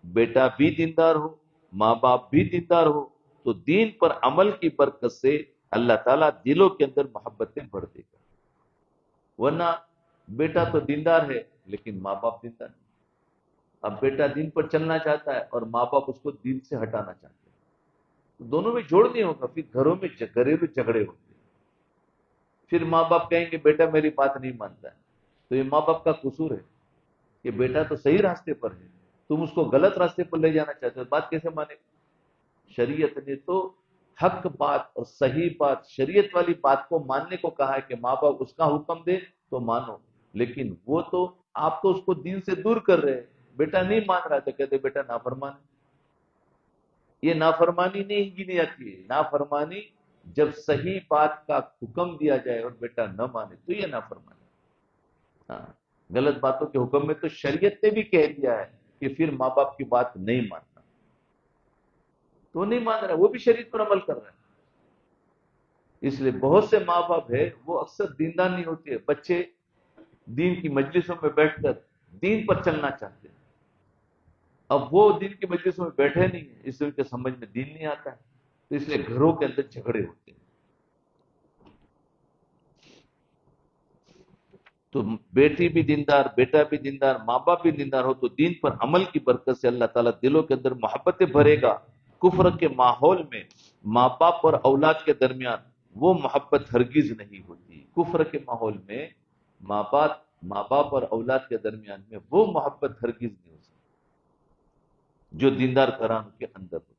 بیٹا بھی دیندار ہو، ماں باپ بھی دیندار ہو، تو دین پر عمل کی برکت سے اللہ تعالیٰ دلوں کے اندر محبتیں بڑھ دے گا. ورنہ بیٹا تو دیندار ہے لیکن ماں باپ دیندار نہیں. اب بیٹا دین پر چلنا چاہتا ہے اور ماں باپ اس کو دین سے ہٹانا چاہتے ہیں، تو دونوں میں جوڑ نہیں ہوگا. پھر گھروں میں گھریلو جھگڑے ہوں گے. پھر ماں باپ کہیں گے بیٹا میری بات نہیں مانتا ہے، تو یہ ماں باپ کا قصور ہے کہ بیٹا تو صحیح راستے پر ہے، تم اس کو غلط راستے پر لے جانا چاہتے ہو. بات کیسے مانے؟ شریعت نے تو حق بات اور صحیح بات، شریعت والی بات کو ماننے کو کہا ہے کہ ماں باپ اس کا حکم دے تو مانو. لیکن وہ تو آپ تو اس کو دین سے دور کر رہے ہیں. بیٹا نہیں مان رہا تو کہتے بیٹا نافرمان. یہ نافرمانی نہیں گنی جاتی ہے. نافرمانی جب صحیح بات کا حکم دیا جائے اور بیٹا نہ مانے تو یہ نافرمانی. ہاں غلط باتوں کے حکم میں تو شریعت نے بھی کہہ دیا ہے کہ پھر ماں باپ کی بات نہیں ماننا. تو وہ نہیں مان رہا، وہ بھی شریعت پر عمل کر رہا ہے. اس لیے بہت سے ماں باپ ہے وہ اکثر دیندار نہیں ہوتے ہیں. بچے دین کی مجلسوں میں بیٹھ کر دین پر چلنا چاہتے ہیں. اب وہ دین کی مجلسوں میں بیٹھے نہیں ہیں، اس لیے ان کے سمجھ میں دین نہیں آتا ہے. تو اس لیے گھروں کے اندر جھگڑے ہوتے ہیں. تو بیٹی بھی دیندار، بیٹا بھی دیندار، ماں باپ بھی دیندار ہو تو دین پر عمل کی برکت سے اللہ تعالیٰ دلوں کے اندر محبتیں بھرے گا. کفر کے ماحول میں ماں باپ اور اولاد کے درمیان وہ محبت ہرگز نہیں ہوتی. کفر کے ماحول میں ماں باپ اور اولاد کے درمیان میں وہ محبت ہرگز نہیں ہو سکتی جو دیندار گھرانوں کے اندر ہوتی.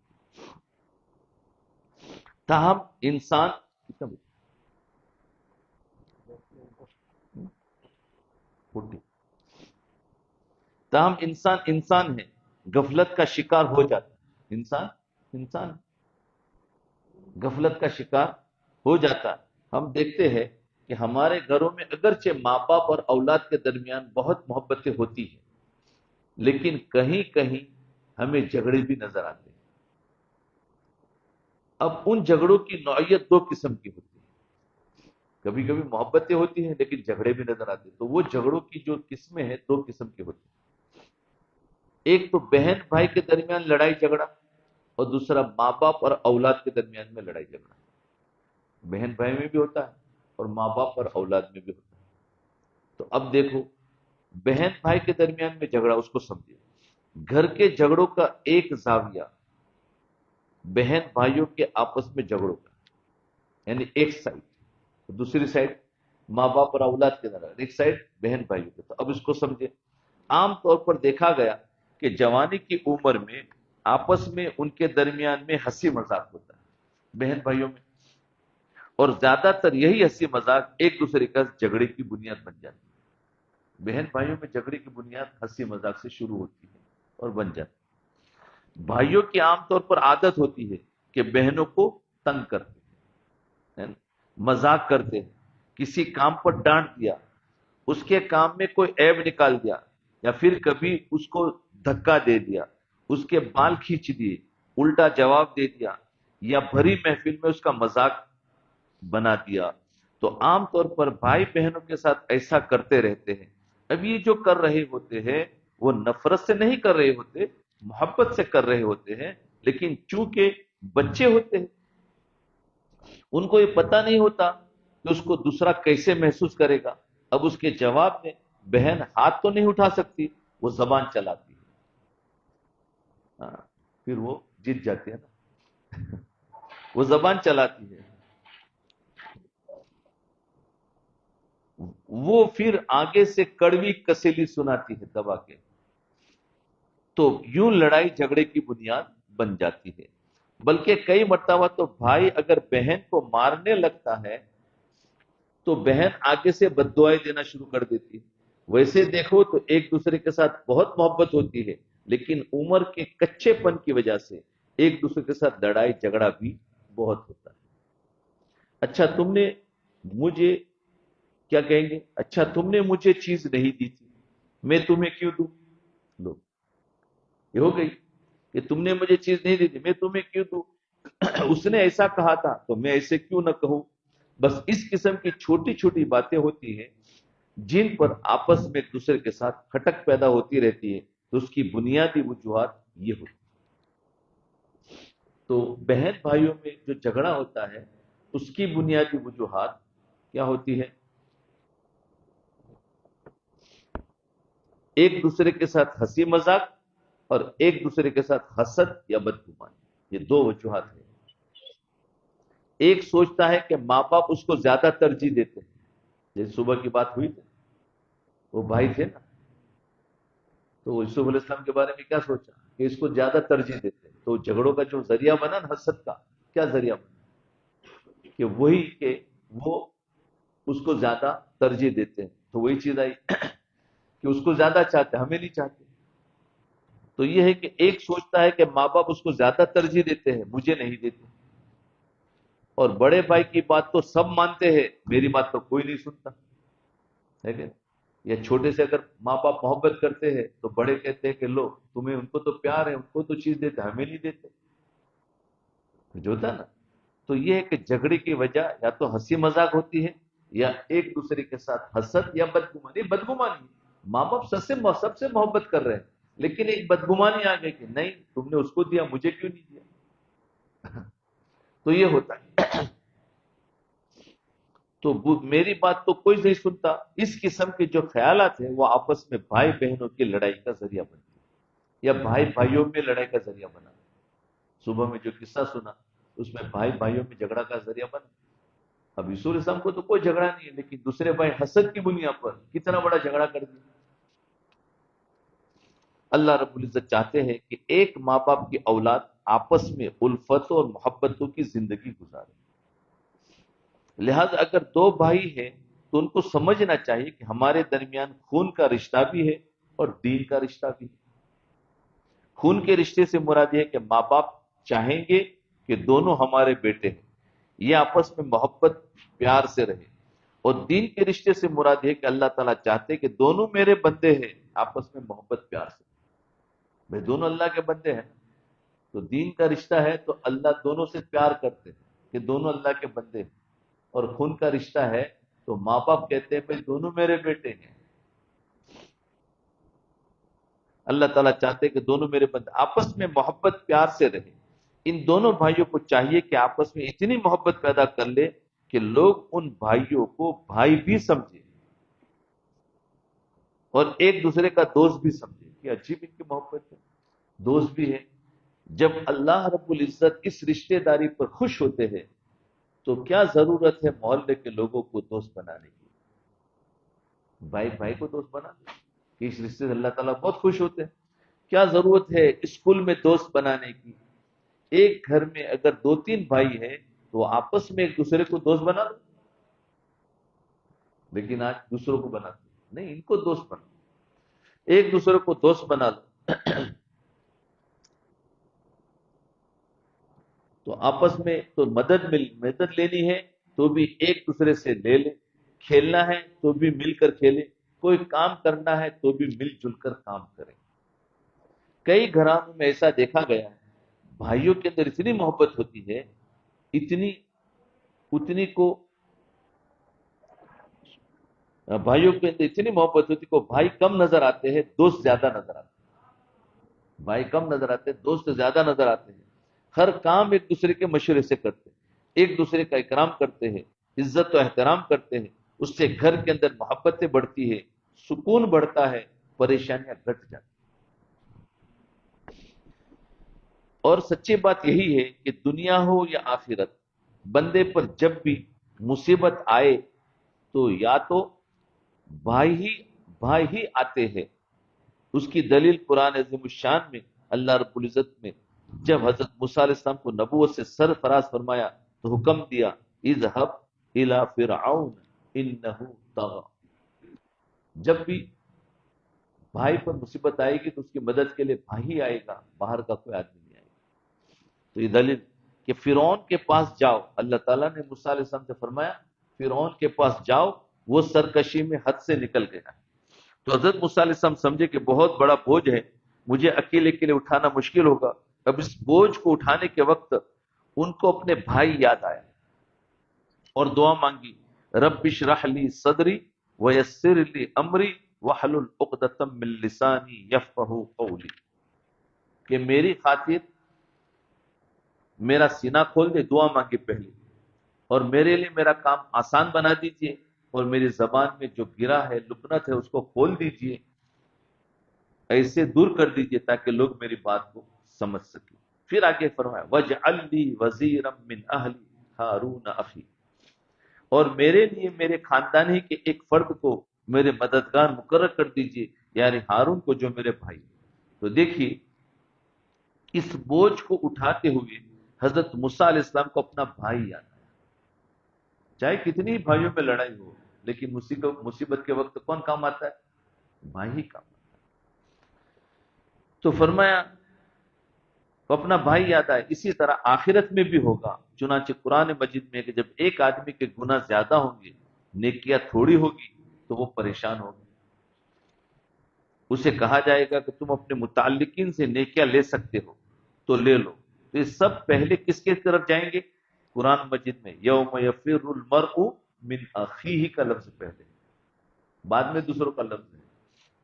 تاہم انسان تاہم انسان ہے، غفلت کا شکار ہو جاتا ہے. انسان غفلت کا شکار ہو جاتا ہے. ہم دیکھتے ہیں کہ ہمارے گھروں میں اگرچہ ماں باپ اور اولاد کے درمیان بہت محبتیں ہوتی ہیں، لیکن کہیں کہیں ہمیں جھگڑے بھی نظر آتے ہیں۔ اب ان جھگڑوں کی نوعیت دو قسم کی ہوتی ہے، کبھی کبھی محبتیں ہوتی ہیں لیکن جھگڑے بھی نظر آتے ہیں۔ تو وہ جھگڑوں کی جو قسمیں ہیں دو قسم کی ہوتی ہیں، ایک تو بہن بھائی کے درمیان لڑائی جھگڑا، اور دوسرا ماں باپ اور اولاد کے درمیان میں لڑائی جھگڑا۔ بہن بھائی میں بھی ہوتا ہے اور ماں باپ اور اولاد میں بھی ہوتا ہے۔ تو اب دیکھو، بہن بھائی کے درمیان میں جھگڑا، اس کو سمجھے، گھر کے جھگڑوں کا ایک زاویہ بہن بھائیوں کے آپس میں جھگڑوں کا، یعنی ایک سائڈ، دوسری سائڈ ماں باپ اور اولاد کے درمیان، ایک سائڈ بہن بھائیوں کے۔ تو اب اس کو سمجھے، عام طور پر دیکھا گیا کہ جوانی کی عمر میں آپس میں ان کے درمیان میں ہنسی مذاق ہوتا ہے بہن بھائیوں میں، اور زیادہ تر یہی ہنسی مذاق ایک دوسرے کا جھگڑے کی بنیاد بن جاتی ہے۔ بہن بھائیوں میں جھگڑے کی بنیاد ہنسی مذاق سے شروع ہوتی ہے اور بن جاتی ہے۔ بھائیوں کی عام طور پر عادت ہوتی ہے کہ بہنوں کو تنگ کرتے ہیں، مذاق کرتے ہیں، کسی کام پر ڈانٹ دیا، اس کے کام میں کوئی عیب نکال دیا، یا پھر کبھی اس کو دھکا دے دیا، اس کے بال کھینچ دیے، الٹا جواب دے دیا، یا بھری محفل میں اس کا مذاق بنا دیا۔ تو عام طور پر بھائی بہنوں کے ساتھ ایسا کرتے رہتے ہیں۔ اب یہ جو کر رہے ہوتے ہیں وہ نفرت سے نہیں کر رہے ہوتے، محبت سے کر رہے ہوتے ہیں، لیکن چونکہ بچے ہوتے ہیں ان کو یہ پتہ نہیں ہوتا کہ اس کو دوسرا کیسے محسوس کرے گا۔ اب اس کے جواب میں بہن ہاتھ تو نہیں اٹھا سکتی، وہ زبان چلاتی ہے، ہاں، پھر وہ جیت جاتے ہیں نا وہ زبان چلاتی ہے، وہ پھر آگے سے کڑوی کسیلی سناتی ہے دبا کے۔ تو یوں لڑائی جھگڑے کی بنیاد بن جاتی ہے۔ بلکہ کئی مرتبہ تو بھائی اگر بہن کو مارنے لگتا ہے تو بہن آگے سے بد دعائیں دینا شروع کر دیتی ہے۔ ویسے دیکھو تو ایک دوسرے کے ساتھ بہت محبت ہوتی ہے، لیکن عمر کے کچے پن کی وجہ سے ایک دوسرے کے ساتھ لڑائی جھگڑا بھی بہت ہوتا ہے۔ اچھا تم نے مجھے، کیا کہیں گے، اچھا تم نے مجھے چیز نہیں دی تھی، میں تمہیں کیوں دوں؟ لو، یہ ہو گئی کہ تم نے مجھے چیز نہیں دی تھی، میں تمہیں کیوں دوں؟ اس نے ایسا کہا تھا تو میں ایسے کیوں نہ کہوں؟ بس اس قسم کی چھوٹی چھوٹی باتیں ہوتی ہیں جن پر آپس میں ایک دوسرے کے ساتھ کھٹک پیدا ہوتی رہتی ہے، تو اس کی بنیادی وجوہات یہ ہوتی ہیں۔ تو بہن بھائیوں میں جو جھگڑا ہوتا ہے اس کی بنیادی وجوہات کیا ہوتی ہے؟ ایک دوسرے کے ساتھ ہنسی مذاق اور ایک دوسرے کے ساتھ حسد یا بدگمانی، یہ دو وجوہات ہیں۔ ایک سوچتا ہے کہ ماں باپ اس کو زیادہ ترجیح دیتے ہیں، جیسے صبح کی بات ہوئی تھی، وہ بھائی تھے نا، تو یوسف علیہ السلام کے بارے میں کیا سوچا کہ اس کو زیادہ ترجیح دیتے ہیں۔ تو جھگڑوں کا جو ذریعہ بنا نا حسد کا، کیا ذریعہ بنا کہ وہی کہ وہ اس کو زیادہ ترجیح دیتے ہیں، تو وہی چیز آئی کہ اس کو زیادہ چاہتے، ہمیں نہیں چاہتے۔ تو یہ ہے کہ ایک سوچتا ہے کہ ماں باپ اس کو زیادہ ترجیح دیتے ہیں، مجھے نہیں دیتے، اور بڑے بھائی کی بات تو سب مانتے ہیں، میری بات تو کوئی نہیں سنتا ہے کہ؟ یا چھوٹے سے اگر ماں باپ محبت کرتے ہیں تو بڑے کہتے ہیں کہ لو، تمہیں ان کو تو پیار ہے، ان کو تو چیز دیتے، ہمیں نہیں دیتے، جو ہوتا نا۔ تو یہ ہے کہ جھگڑے کی وجہ یا تو ہنسی مذاق ہوتی ہے، یا ایک دوسرے کے ساتھ حسد یا بدگمانی۔ بدگمانی، ماں باپ سب سے محبت کر رہے ہیں، لیکن ایک بدگمانی آ گئی کہ نہیں تم نے اس کو دیا، مجھے کیوں نہیں دیا؟ تو یہ ہوتا ہے۔ تو میری بات تو کوئی نہیں سنتا، اس قسم کے جو خیالات ہیں وہ آپس میں بھائی بہنوں کی لڑائی کا ذریعہ بنتے ہیں، یا بھائی بھائیوں میں لڑائی کا ذریعہ بنا۔ صبح میں جو قصہ سنا اس میں بھائی بھائیوں میں جھگڑا کا ذریعہ بنا۔ اب یوسف علیہ السلام کو تو کوئی جھگڑا نہیں ہے، لیکن دوسرے بھائی حسد کی بنیاد پر کتنا بڑا جھگڑا کر دیا۔ اللہ رب العزت چاہتے ہیں کہ ایک ماں باپ کی اولاد آپس میں الفتوں اور محبتوں کی زندگی گزارے۔ لہذا اگر دو بھائی ہیں تو ان کو سمجھنا چاہیے کہ ہمارے درمیان خون کا رشتہ بھی ہے اور دین کا رشتہ بھی ہے۔ خون کے رشتے سے مراد یہ ہے کہ ماں باپ چاہیں گے کہ دونوں ہمارے بیٹے ہیں، یہ آپس میں محبت پیار سے رہے، اور دین کے رشتے سے مراد ہے کہ اللہ تعالیٰ چاہتے کہ دونوں میرے بندے ہیں آپس میں محبت پیار سے، بھائی دونوں اللہ کے بندے ہیں تو دین کا رشتہ ہے تو اللہ دونوں سے پیار کرتے ہیں کہ دونوں اللہ کے بندے ہیں، اور خون کا رشتہ ہے تو ماں باپ کہتے ہیں بھائی دونوں میرے بیٹے ہیں، اللہ تعالیٰ چاہتے کہ دونوں میرے بندے آپس میں محبت پیار سے رہے۔ ان دونوں بھائیوں کو چاہیے کہ آپس میں اتنی محبت پیدا کر لے کہ لوگ ان بھائیوں کو بھائی بھی سمجھے اور ایک دوسرے کا دوست بھی سمجھے کہ عجیب ان کی محبت ہے، دوست بھی ہے۔ جب اللہ رب العزت اس رشتہ داری پر خوش ہوتے ہیں تو کیا ضرورت ہے محلے کے لوگوں کو دوست بنانے کی؟ بھائی بھائی کو دوست بنا دے کہ اس رشتے سے اللہ تعالیٰ بہت خوش ہوتے ہیں۔ کیا ضرورت ہے اسکول میں دوست بنانے کی؟ ایک گھر میں اگر 2-3 بھائی ہیں تو آپس میں ایک دوسرے کو دوست بنا دو، لیکن آج دوسروں کو بناتے نہیں، ان کو دوست بنا، ایک دوسرے کو دوست بنا دو۔ تو آپس میں تو مدد لینی ہے تو بھی ایک دوسرے سے لے لے، کھیلنا ہے تو بھی مل کر کھیلے، کوئی کام کرنا ہے تو بھی مل جل کر کام کریں۔ کئی گھرانوں میں ایسا دیکھا گیا ہے بھائیوں کے اندر اتنی محبت ہوتی ہے، اتنی کو بھائیوں کے اندر اتنی محبت ہوتی ہے کہ بھائی کم نظر آتے ہیں، دوست زیادہ نظر آتے ہیں، بھائی کم نظر آتے ہیں، دوست زیادہ نظر آتے ہیں، ہر کام ایک دوسرے کے مشورے سے کرتے ہیں، ایک دوسرے کا اکرام کرتے ہیں، عزت و احترام کرتے ہیں، اس سے گھر کے اندر محبتیں بڑھتی ہے، سکون بڑھتا ہے، پریشانیاں گھٹ جاتی ہیں۔ اور سچی بات یہی ہے کہ دنیا ہو یا آخرت، بندے پر جب بھی مصیبت آئے تو یا تو بھائی ہی آتے ہیں۔ اس کی دلیل قرآن عظیم الشان میں اللہ رب العزت نے جب حضرت موسیٰ علیہ السلام کو نبوت سے سرفراز فرمایا تو حکم دیا اذهب الى فرعون انه طغى۔ جب بھی بھائی پر مصیبت آئے گی تو اس کی مدد کے لیے بھائی ہی آئے گا، باہر کا کوئی آدمی نہیں آئے گا۔ تو یہ دلیل کہ فرعون کے پاس جاؤ، اللہ تعالیٰ نے موسیٰ علیہ السلام سے فرمایا فرعون کے پاس جاؤ، وہ سرکشی میں حد سے نکل گیا۔ تو حضرت موسیٰ علیہ السلام سمجھے کہ بہت بڑا بوجھ ہے، مجھے اکیلے کے لیے اٹھانا مشکل ہوگا۔ اب اس بوجھ کو اٹھانے کے وقت ان کو اپنے بھائی یاد آیا اور دعا مانگی رب اشرح لی صدری ویسر لی امری واحلل عقدۃ من لسانی یفقہوا قولی، کہ میری خاطر میرا سینہ کھول دے، دعا مانگی پہلے، اور میرے لیے میرا کام آسان بنا دیجئے، اور میری زبان میں جو گرا ہے لکنت ہے اس کو کھول دیجئے، ایسے دور کر دیجئے تاکہ لوگ میری بات کو سمجھ سکیں۔ پھر آگے فرمایا وَاجْعَلْ لِي وَزِيرًا مِّنْ أَهْلِي هَارُونَ أَخِي، اور میرے لیے میرے خاندان ہی کے ایک فرد کو میرے مددگار مقرر کر دیجئے، یعنی ہارون کو جو میرے بھائی۔ تو دیکھیے اس بوجھ کو اٹھاتے ہوئے حضرت موسیٰ علیہ السلام کو اپنا بھائی یاد آیا، چاہے کتنی بھائیوں میں لڑائی ہو لیکن مصیبت کے وقت کون کام آتا ہے؟ بھائی ہی کام آتا ہے۔ تو فرمایا اپنا بھائی یاد آئے، اسی طرح آخرت میں بھی ہوگا۔ چنانچہ قرآن مجید میں کہ جب ایک آدمی کے گناہ زیادہ ہوں گے، نیکیاں تھوڑی ہوگی تو وہ پریشان ہوگا، اسے کہا جائے گا کہ تم اپنے متعلقین سے نیکیاں لے سکتے ہو تو لے لو۔ تو یہ سب پہلے کس کے طرف جائیں گے؟ قرآن مجید میں یوم یفر المرء من اخیہ کا لفظ پہلے، بعد میں دوسروں کا لفظ ہے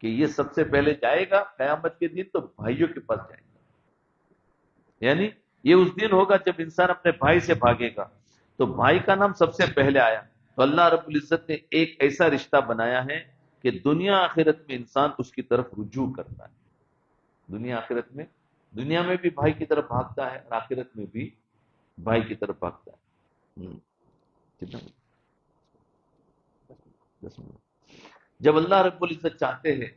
کہ یہ سب سے پہلے جائے گا قیامت کے دن تو بھائیوں کے پاس جائے گا، یعنی یہ اس دن ہوگا جب انسان اپنے بھائی سے بھاگے گا، تو بھائی کا نام سب سے پہلے آیا۔ تو اللہ رب العزت نے ایک ایسا رشتہ بنایا ہے کہ دنیا آخرت میں انسان اس کی طرف رجوع کرتا ہے، دنیا آخرت میں، دنیا میں بھی بھائی کی طرف بھاگتا ہے اور آخرت میں بھی بھائی کی طرف بھاگتا ہے۔ کتنا 10 منٹ۔ جب اللہ رب العزت چاہتے ہیں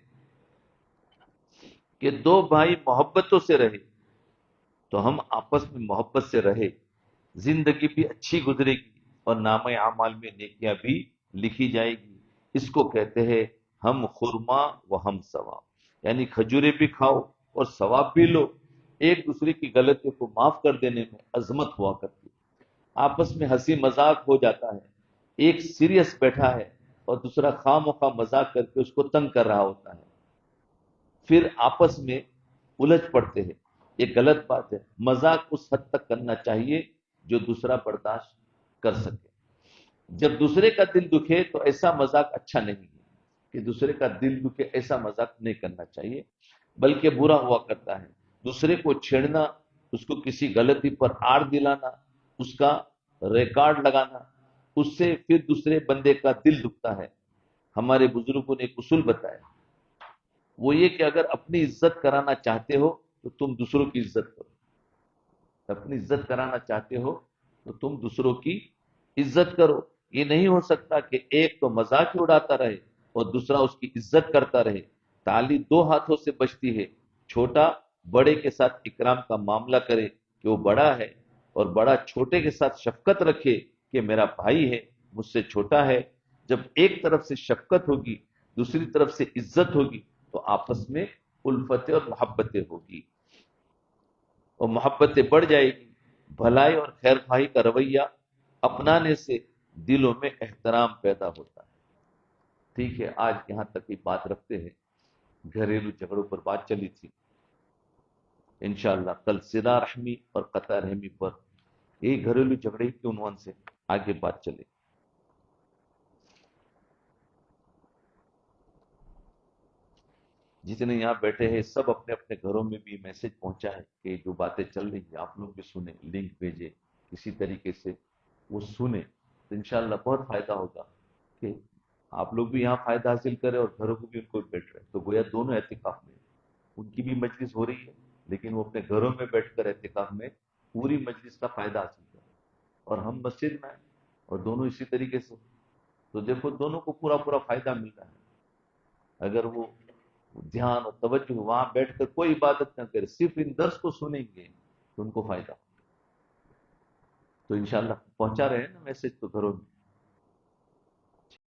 کہ دو بھائی محبتوں سے رہے تو ہم آپس میں محبت سے رہے، زندگی بھی اچھی گزرے گی اور نامہ اعمال میں نیکیاں بھی لکھی جائے گی۔ اس کو کہتے ہیں ہم خرما و ہم ثواب، یعنی کھجورے بھی کھاؤ اور ثواب بھی لو۔ ایک دوسرے کی غلطیوں کو معاف کر دینے میں عظمت ہوا کرتی، آپس میں ہنسی مذاق ہو جاتا ہے، ایک سیریس بیٹھا ہے اور دوسرا خواہ مخواہ مذاق کر کے اس کو تنگ کر رہا ہوتا ہے، پھر آپس میں الجھ پڑتے ہیں. یہ غلط بات ہے. مذاق اس حد تک کرنا چاہیے جو دوسرا برداشت کر سکے. جب دوسرے کا دل دکھے تو ایسا مذاق اچھا نہیں ہے کہ دوسرے کا دل دکھے، ایسا مذاق نہیں کرنا چاہیے، بلکہ برا ہوا کرتا ہے. دوسرے کو چھیڑنا، اس کو کسی غلطی پر آڑ دلانا، اس کا ریکارڈ لگانا، اس سے پھر دوسرے بندے کا دل دکھتا ہے. ہمارے بزرگوں نے ایک اصول بتایا، وہ یہ کہ اگر اپنی عزت کرانا چاہتے ہو تو تم دوسروں کی عزت کرو. اپنی عزت کرانا چاہتے ہو تو تم دوسروں کی عزت کرو. یہ نہیں ہو سکتا کہ ایک تو مذاق ہی اڑاتا رہے اور دوسرا اس کی عزت کرتا رہے. تالی دو ہاتھوں سے بجتی ہے. چھوٹا بڑے کے ساتھ اکرام کا معاملہ کرے کہ وہ بڑا ہے، اور بڑا چھوٹے کے ساتھ شفقت رکھے کہ میرا بھائی ہے، مجھ سے چھوٹا ہے. جب ایک طرف سے شفقت ہوگی، دوسری طرف سے عزت ہوگی، تو آپس میں الفتیں اور محبتیں ہوگی، اور محبتیں بڑھ جائے گی. بھلائی اور خیر خواہی کا رویہ اپنانے سے دلوں میں احترام پیدا ہوتا ہے. ٹھیک ہے، آج یہاں تک کی بات رکھتے ہیں. گھریلو جھگڑوں پر بات چلی تھی. انشاءاللہ کل صلہ رحمی اور قطع رحمی پر، یہی گھریلو جھگڑے کے عنوان سے آگے بات چلے. جتنے یہاں بیٹھے ہیں سب اپنے اپنے گھروں میں بھی میسج پہنچا ہے کہ جو باتیں چل رہی ہیں آپ لوگ بھی سنیں، لنک بھیجیں، کسی طریقے سے وہ سنیں تو انشاءاللہ بہت فائدہ ہوگا کہ آپ لوگ بھی یہاں فائدہ حاصل کریں اور گھروں کو بھی ان کو بیٹھ رہے. تو گویا دونوں اعتکاف میں ان کی بھی مجلس ہو رہی ہے، لیکن وہ اپنے گھروں میں بیٹھ کر اعتکاف میں پوری مجلس کا فائدہ حاصل کریں، اور ہم مسجد میں ہیں اور دونوں اسی طریقے سے. تو دیکھو دونوں کو پورا پورا فائدہ مل رہا ہے. اگر وہ دھیان اور توجہ وہاں بیٹھ کر کوئی عبادت نہ کرے، صرف ان درس کو سنیں گے تو ان کو فائدہ. تو انشاءاللہ پہنچا رہے ہیں نا میسج تو گھروں میں.